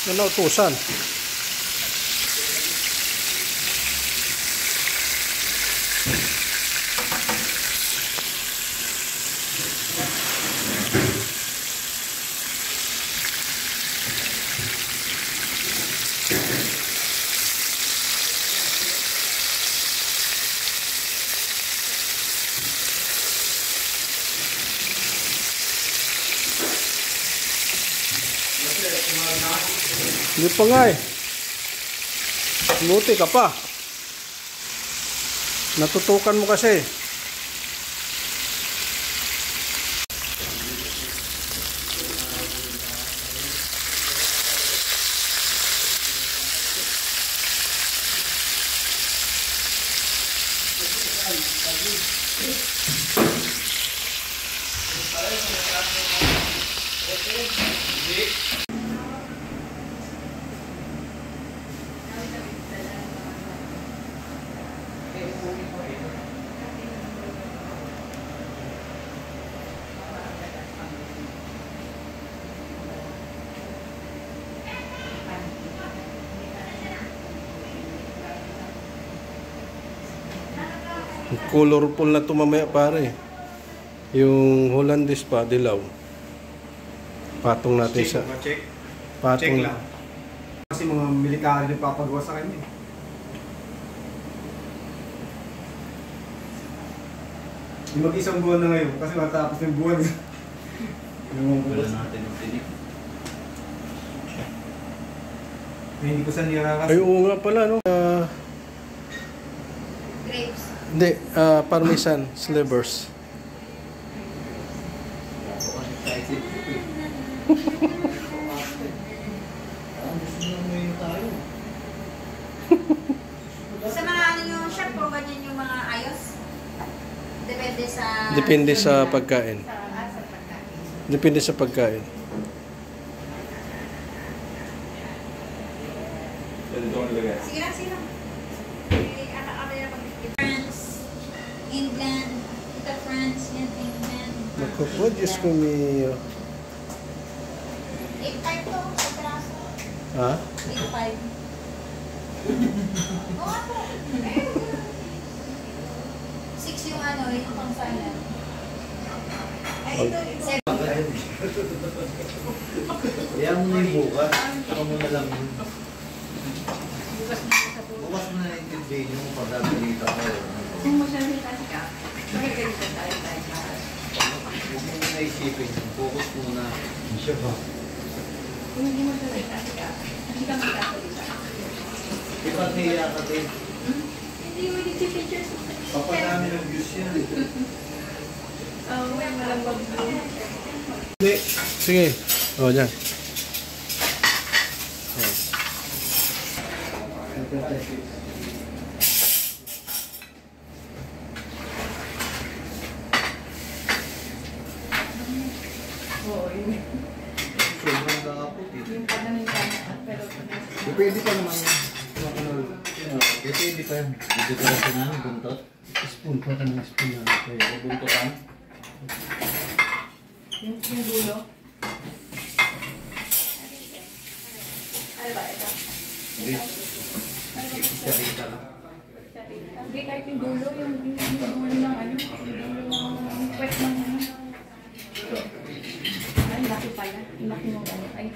na nautusan. Hindi pa nga eh. Buti ka pa. Natutukan mo kasi. Colorful na ito mamaya pare. Yung Hollandaise pa, dilaw. Patong natin check, sa... check. Patong Check lang. Kasi mga military na papagawa sa kanya. Yung mag-isang buwan na ngayon kasi matapos ng buwan. Wala natin ng tinik. Hindi ko saan nirakas. Ay, oo nga pala, no? Grapes. Hindi, parmesan slivers. Sa mga ano yung chef, kung ganyan yung mga ayos? Depende sa... Depende sa pagkain. Sa pagkain. Depende sa pagkain. Sige lang, sige lang. France, England, ito France, yan England. Naku po, Diyos ko miyo. 8.5 to, sa braso. Ha? 8.5. Oo nga po. 6 yung ano, yung pang-salan. Ay, ito, ito. Kaya mo na yung bukas. Saka mo na lang yun. Bukas mo na yung video mo pag nagsalita ko. Kung masalita ka, magagalitan tayo. Huwag mo na isipin. Focus muna. Siya ba? Kung hindi mo salita ka, hindi ka magkasalita. Di ba kaya ka din? Hindi mo yung pictures. Papadami ng views yan. May malambag mo. Hindi. Sige. O, dyan. Oo, yun. Sobrang dakapot eh. Yung pagdating ka na, pero Depende pa naman. Depende pa yan. Dito ka lang sinabi, buntot. Spoon pa ka ng spoon na. Okay, buntotan. yung dulo. Ano ba ito? Hindi. Sarita lang. Hindi kahit yung dulo, yung dulo ng ano, yung kwet ng ano. Ay, laki pala. Yung laki ng ano. Ay.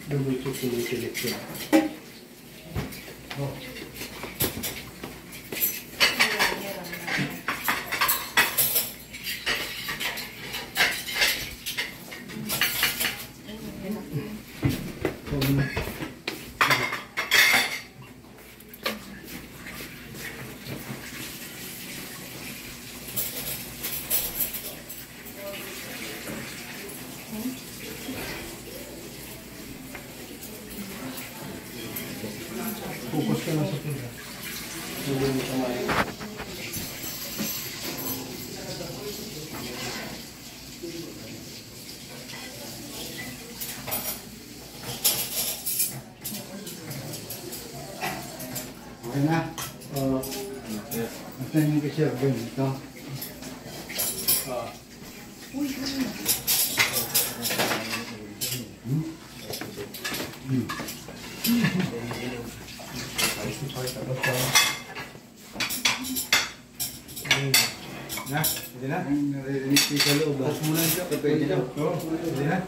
Double chocolate selection. Oh. Focus ka na sa pila. Hindi mo kamay. Okay na? Basta yung cashier doon. Ito. Na? Pwede na? Ang naririnig ko sa loob. Tapos muna siya. Pwede na. Oo, pwede na.